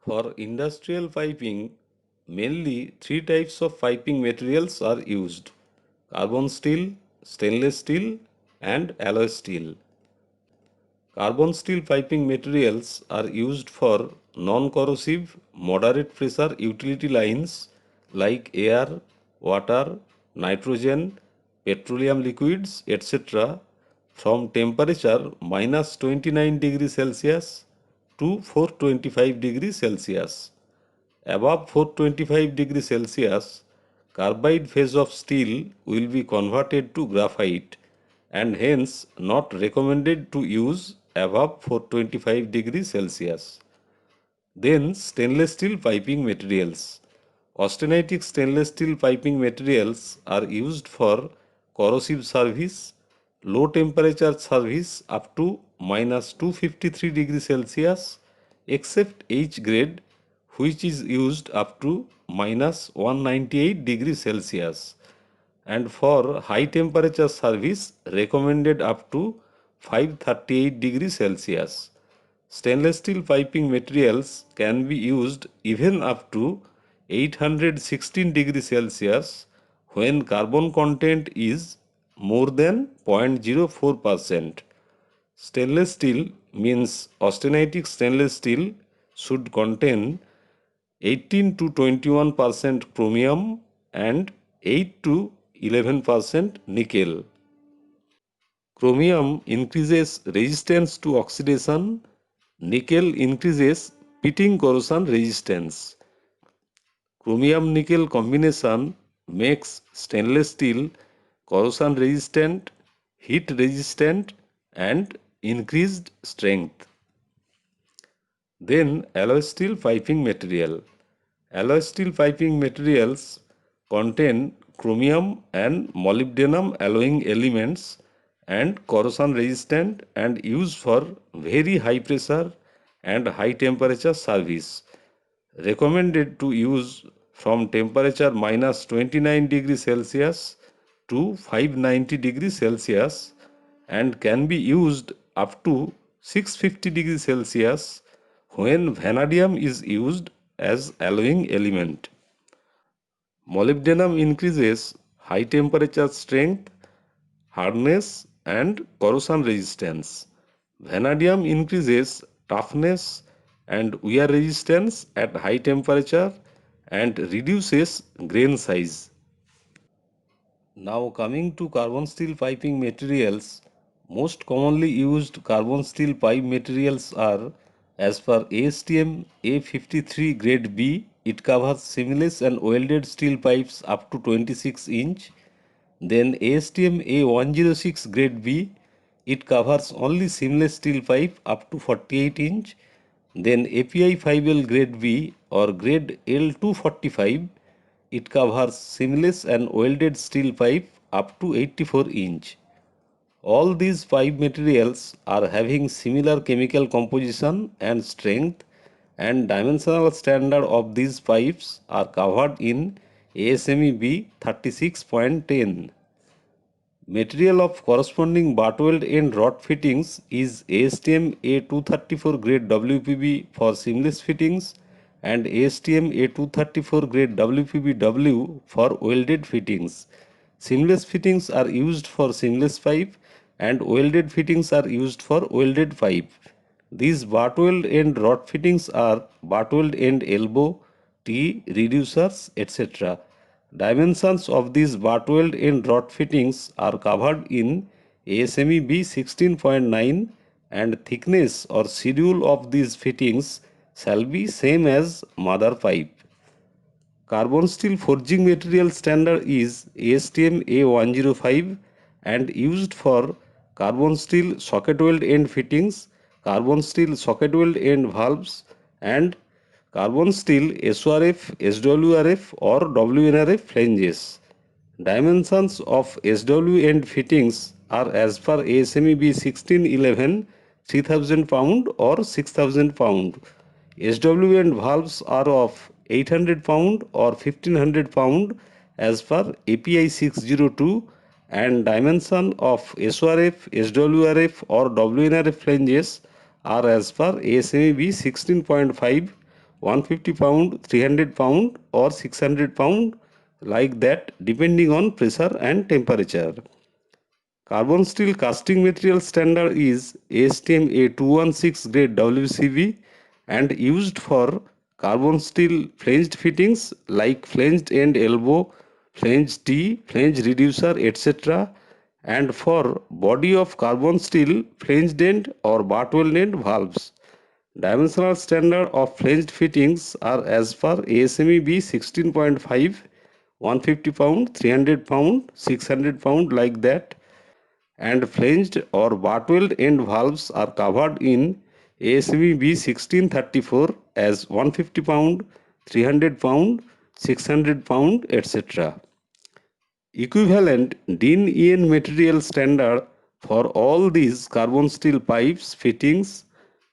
For industrial piping, mainly three types of piping materials are used: carbon steel, stainless steel, and alloy steel. Carbon steel piping materials are used for non-corrosive, moderate pressure utility lines like air, water, nitrogen, petroleum liquids, etc. from temperature minus 29 degrees Celsius to 425 degrees Celsius. Above 425 degrees Celsius, carbide phase of steel will be converted to graphite and hence not recommended to use above 425 degrees Celsius. Then stainless steel piping materials. Austenitic stainless steel piping materials are used for corrosive service, low temperature service up to minus 253 degrees Celsius except H grade, which is used up to minus 198 degrees Celsius, and for high temperature service recommended up to 538 degrees Celsius. Stainless steel piping materials can be used even up to 816 degrees Celsius when carbon content is more than 0.04%. Stainless steel means austenitic stainless steel should contain 18 to 21% chromium and 8 to 11% nickel. Chromium increases resistance to oxidation, nickel increases pitting corrosion resistance. Chromium nickel combination makes stainless steel corrosion resistant, heat resistant, and increased strength. Then alloy steel piping material. Alloy steel piping materials contain chromium and molybdenum alloying elements and corrosion resistant and used for very high pressure and high temperature service. Recommended to use from temperature minus 29 degrees Celsius to 590 degrees Celsius and can be used up to 650 degrees Celsius when vanadium is used as alloying element. Molybdenum increases high temperature strength, hardness and corrosion resistance. Vanadium increases toughness and wear resistance at high temperature and reduces grain size. Now coming to carbon steel piping materials, most commonly used carbon steel pipe materials are, as per ASTM A53 grade B, it covers seamless and welded steel pipes up to 26 inch. Then ASTM A106 grade B, it covers only seamless steel pipe up to 48 inch. Then API 5L grade B or grade L245, it covers seamless and welded steel pipe up to 84 inch. All these pipe materials are having similar chemical composition and strength, and dimensional standard of these pipes are covered in ASME B 36.10. Material of corresponding butt weld end rod fittings is ASTM A234 grade WPB for seamless fittings and ASTM A234 grade WPBW for welded fittings. Seamless fittings are used for seamless pipe and welded fittings are used for welded pipe. These butt weld end rod fittings are butt weld end elbow, T, reducers, etc. Dimensions of these butt weld end rod fittings are covered in ASME B 16.9 and thickness or schedule of these fittings shall be same as mother pipe. Carbon steel forging material standard is ASTM A105 and used for carbon steel socket weld end fittings, carbon steel socket weld end valves and carbon steel SORF, SWRF or WNRF flanges. Dimensions of SW end fittings are as per ASME B 1611 3000 pound or 6000 pound. SW end valves are of 800 pound or 1500 pound as per API 602, and dimension of SORF, SWRF or WNRF flanges are as per ASME B 16.5 150 pound, 300 pound or 600 pound, like that, depending on pressure and temperature. Carbon steel casting material standard is ASTM A216 grade WCB and used for carbon steel flanged fittings like flanged end elbow, flanged T, flange reducer, etc. and for body of carbon steel flanged end or butt weld end valves. Dimensional standard of flanged fittings are as per ASME B 16.5, 150 pound, 300 pound, 600 pound, like that, and flanged or butt weld end valves are covered in ASME B 1634 as 150 pound, 300 pound, 600 pound, etc. Equivalent DIN EN material standard for all these carbon steel pipes, fittings,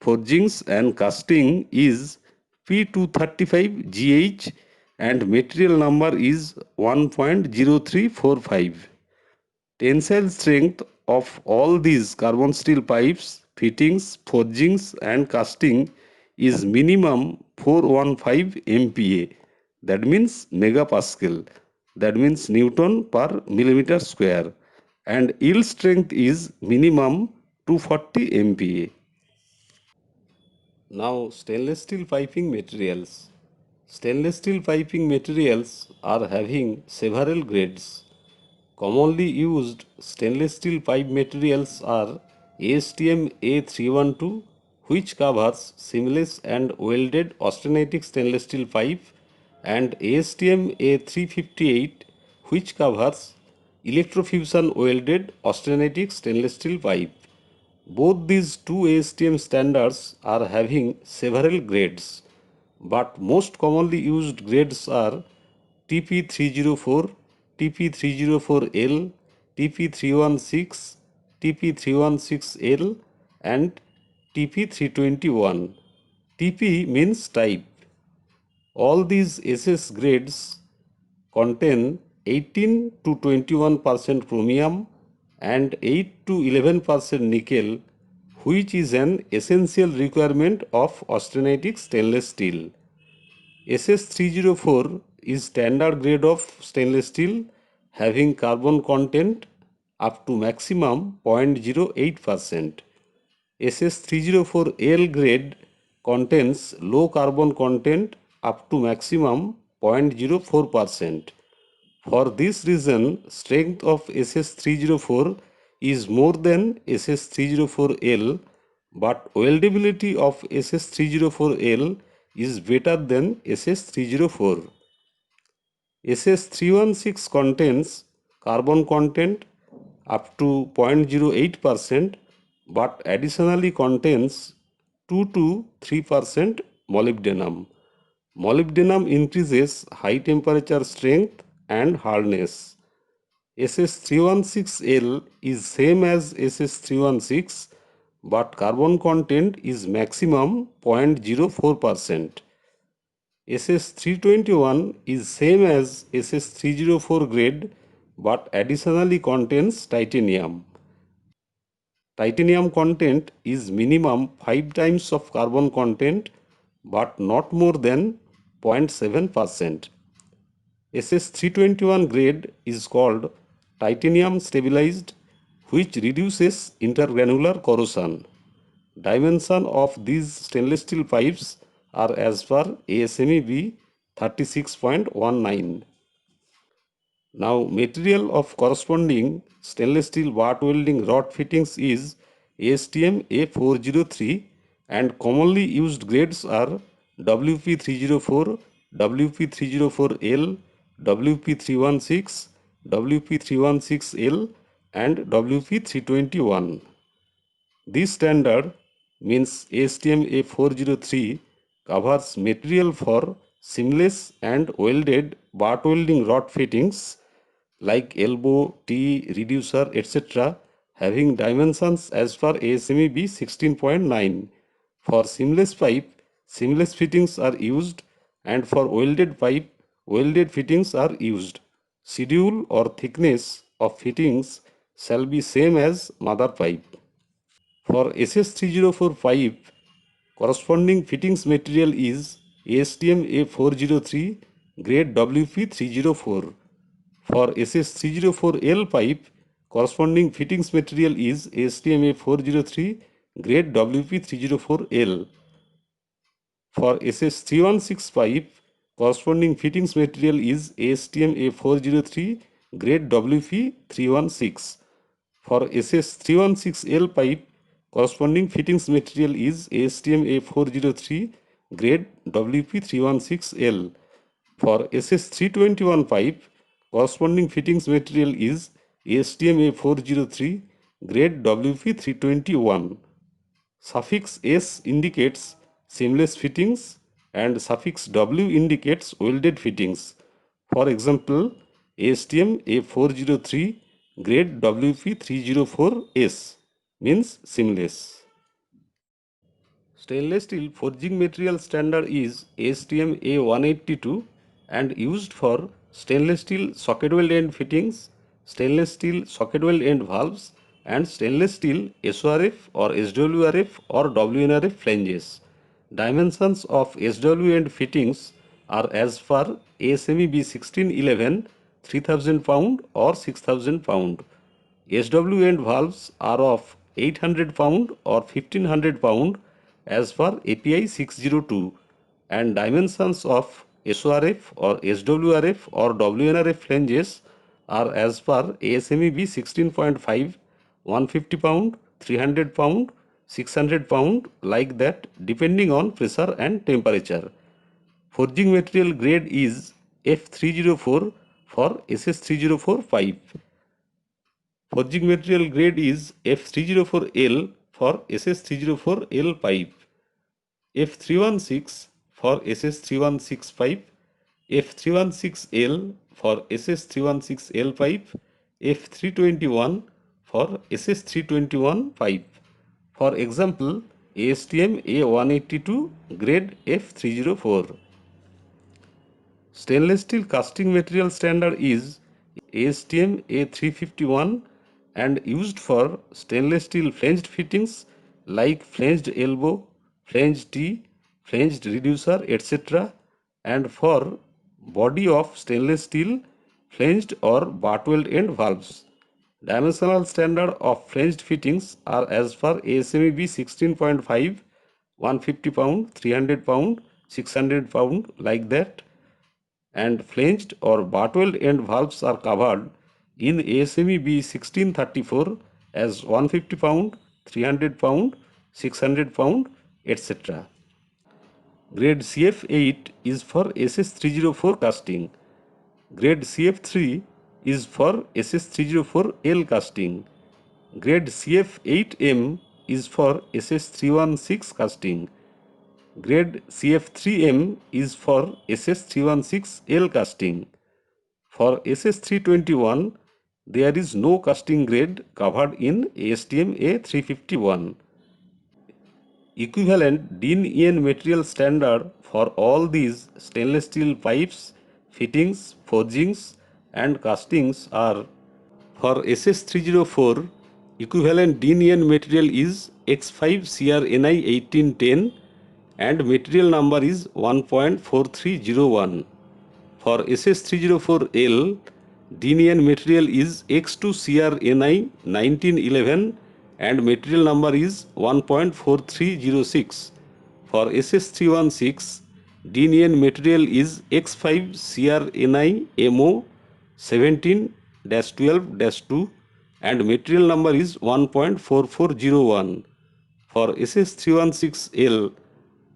forgings and casting is P235GH and material number is 1.0345. Tensile strength of all these carbon steel pipes, fittings, forgings and casting is minimum 415 MPa. That means megapascal. That means Newton per millimeter square. And yield strength is minimum 240 MPa. Now stainless steel piping materials. Stainless steel piping materials are having several grades. Commonly used stainless steel pipe materials are ASTM A312, which covers seamless and welded austenitic stainless steel pipe, and ASTM A358, which covers electrofusion welded austenitic stainless steel pipe. Both these two ASTM standards are having several grades, but most commonly used grades are TP304, TP304L, TP316, TP316L, and TP321. TP means type. All these SS grades contain 18 to 21% chromium and 8 to 11% nickel, which is an essential requirement of austenitic stainless steel. SS304 is standard grade of stainless steel having carbon content up to maximum 0.08%. SS304L grade contains low carbon content up to maximum 0.04%. For this reason, strength of SS304 is more than SS304L, but weldability of SS304L is better than SS304. SS316 contains carbon content up to 0.08%, but additionally contains 2 to 3% molybdenum. Molybdenum increases high temperature strength and hardness. SS316L is same as SS316, but carbon content is maximum 0.04%. SS321 is same as SS304 grade, but additionally contains titanium. Titanium content is minimum 5 times of carbon content, but not more than 0.7%. SS321 grade is called titanium stabilized, which reduces intergranular corrosion. Dimension of these stainless steel pipes are as per ASME B 36.19. Now, material of corresponding stainless steel butt welding rod fittings is ASTM A403 and commonly used grades are WP304, WP304L, WP316, WP316L and WP321. This standard means ASTM A403 covers material for seamless and welded butt welding rod fittings like elbow, T, reducer, etc. having dimensions as per ASME B 16.9. For seamless pipe, seamless fittings are used, and for welded pipe, welded fittings are used. Schedule or thickness of fittings shall be same as mother pipe. For SS304 pipe, corresponding fittings material is ASTM A403 grade WP304. For SS304L pipe, corresponding fittings material is ASTM A403 grade WP304L. For SS316 pipe, corresponding fittings material is ASTM A403 grade WP316. For SS316L pipe, corresponding fittings material is ASTM A403 grade WP316L. For SS321 pipe, corresponding fittings material is ASTM A403 grade WP321. Suffix S indicates seamless fittings and suffix W indicates welded fittings. For example, ASTM A403 grade WP304S means seamless. Stainless steel forging material standard is ASTM A182 and used for stainless steel socket weld end fittings, stainless steel socket weld end valves, and stainless steel SORF or SWRF or WNRF flanges. Dimensions of SW end fittings are as per ASME B1611 3000 pound or 6000 pound. SW end valves are of 800 pound or 1500 pound as per API 602, and dimensions of SORF or SWRF or WNRF flanges are as per ASME B 16.5 150 pound, 300 pound, 600 pound, like that, depending on pressure and temperature. Forging material grade is F304 for SS304 pipe. Forging material grade is F304L for SS304L pipe, F316 for SS316 pipe, F316L for SS316L pipe, F321 for SS321 pipe. For example, ASTM A182 grade F304. Stainless steel casting material standard is ASTM A351 and used for stainless steel flanged fittings like flanged elbow, flanged T, flanged reducer, etc. and for body of stainless steel flanged or butt weld end valves. Dimensional standard of flanged fittings are as per ASME B 16.5, 150 pound, 300 pound, 600 pound, like that, and flanged or butt weld end valves are covered in ASME B 1634 as 150 pound, 300 pound, 600 pound, etc. Grade CF8 is for SS304 casting. Grade CF3 is for SS304L casting. Grade CF8M is for SS316 casting. Grade CF3M is for SS316L casting. For SS321, there is no casting grade covered in ASTM A351. Equivalent DIN-EN material standard for all these stainless steel pipes, fittings, forgings and castings are: for SS304, equivalent DIN-EN material is X5CRNI 1810 and material number is 1.4301. For SS304L, DIN-EN material is X2CRNI 1911 and material number is 1.4306. For SS316, DIN-EN material is X5CRNI MO 17-12-2 and material number is 1.4401. For SS316L,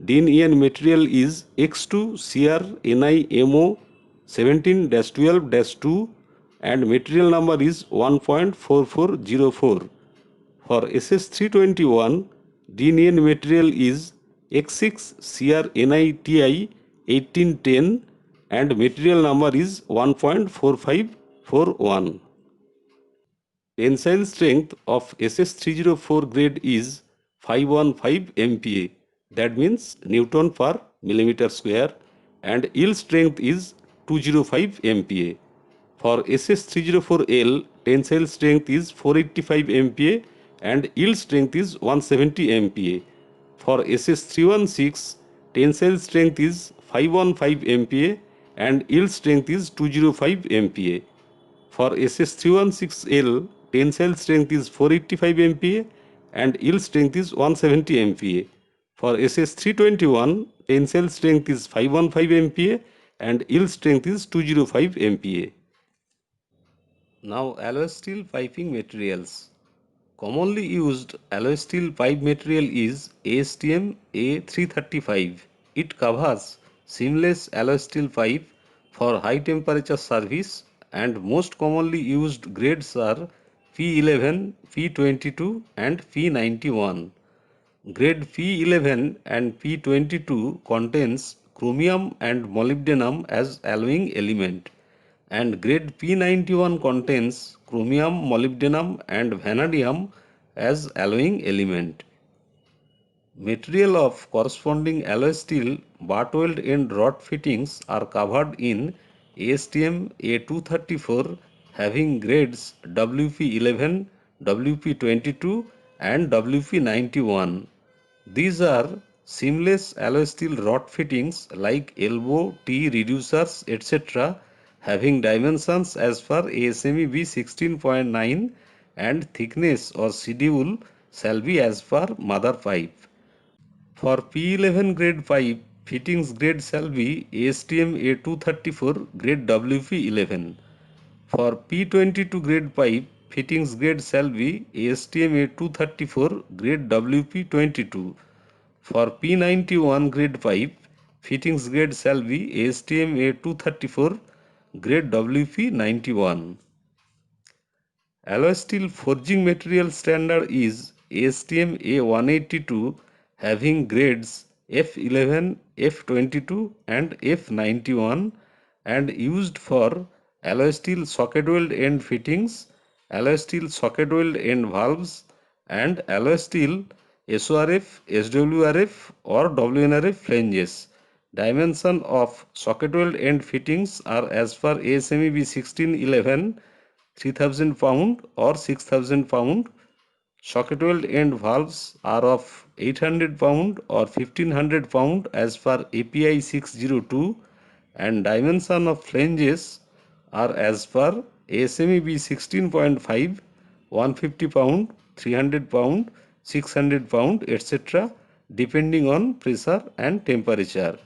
DIN-EN material is X2CRNI-MO 17-12-2 and material number is 1.4404. For SS321, DIN-EN material is X6CRNI-TI 1810 and material number is 1.4541. Tensile strength of SS304 grade is 515 MPa, that means Newton per millimeter square, and yield strength is 205 MPa. For SS304L, tensile strength is 485 MPa and yield strength is 170 MPa. For SS316, tensile strength is 515 MPa and yield strength is 205 MPa. For SS316L, tensile strength is 485 MPa and yield strength is 170 MPa. For SS321, tensile strength is 515 MPa and yield strength is 205 MPa. Now alloy steel piping materials. Commonly used alloy steel pipe material is ASTM A335. It covers seamless alloy steel pipe for high temperature service, and most commonly used grades are P11, P22 and P91. Grade P11 and P22 contains chromium and molybdenum as alloying element, and grade P91 contains chromium, molybdenum and vanadium as alloying element. Material of corresponding alloy steel butt weld end rod fittings are covered in ASTM A234 having grades WP11, WP22 and WP91. These are seamless alloy steel rod fittings like elbow, T reducers, etc. having dimensions as per ASME B16.9 and thickness or schedule shall be as per mother pipe. For P11 grade pipe, fittings grade shall be ASTM A234 grade WP11. For P22 grade pipe, fittings grade shall be ASTM A234 grade WP22. For P91 grade pipe, fittings grade shall be ASTM A234 grade WP91. Alloy steel forging material standard is ASTM A182 having grades F11, F22 and F91 and used for alloy steel socket weld end fittings, alloy steel socket weld end valves and alloy steel SORF, SWRF or WNRF flanges. Dimension of socket weld end fittings are as per ASME B1611 3000 pound or 6000 pound. Socket weld end valves are of 800 pound or 1500 pound as per API 602, and dimension of flanges are as per ASME B 16.5 150 pound, 300 pound, 600 pound, etc. depending on pressure and temperature.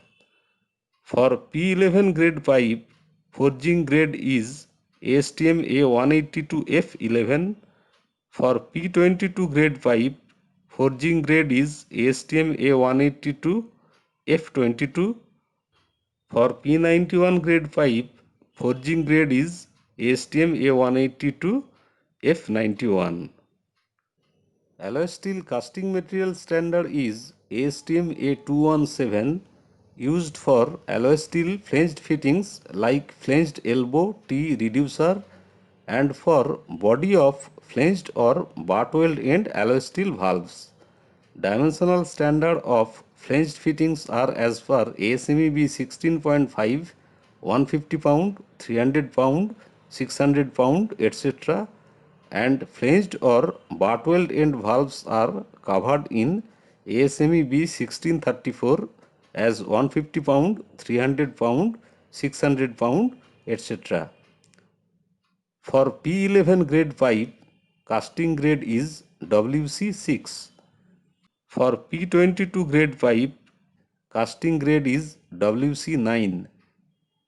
For P11 grade pipe, forging grade is ASTM A182F11. For P22 grade pipe, forging grade is ASTM A182F22. For P91 grade pipe, forging grade is ASTM A182F91. Alloy steel casting material standard is ASTM A217 used for alloy steel flanged fittings like flanged elbow T reducer and for body of flanged or butt weld end alloy steel valves. Dimensional standard of flanged fittings are as per ASME B 16.5 150 pound, 300 pound, 600 pound, etc. and flanged or butt weld end valves are covered in ASME B 1634 as 150 pound, 300 pound, 600 pound, etc. For P11 grade pipe, casting grade is WC6. For P22 grade pipe, casting grade is WC9.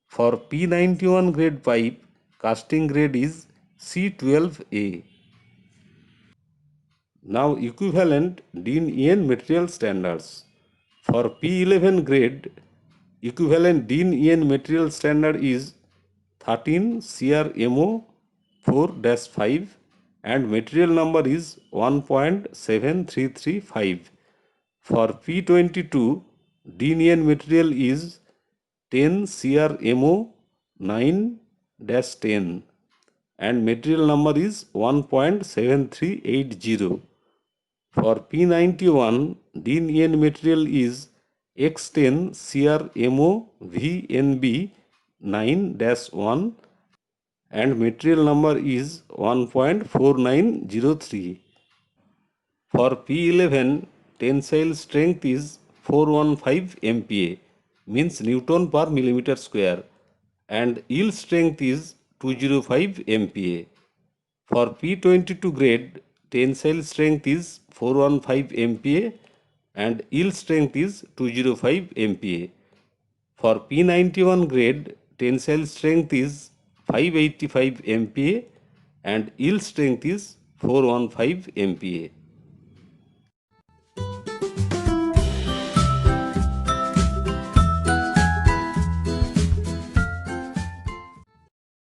For P91 grade pipe, casting grade is C12A. Now equivalent DIN EN material standards. For P11 grade, equivalent DIN EN material standard is 13 CRMO 4-5 and material number is 1.7335. For P22, DIN EN material is 10 CRMO 9-10 and material number is 1.7380. For P91, DIN EN material is X10 CRMO VNB 9-1 and material number is 1.4903. For P11, tensile strength is 415 MPa, means Newton per millimeter square, and yield strength is 205 MPa. For P22 grade, tensile strength is 415 MPa and yield strength is 205 MPa. For P91 grade, tensile strength is 585 MPa and yield strength is 415 MPa.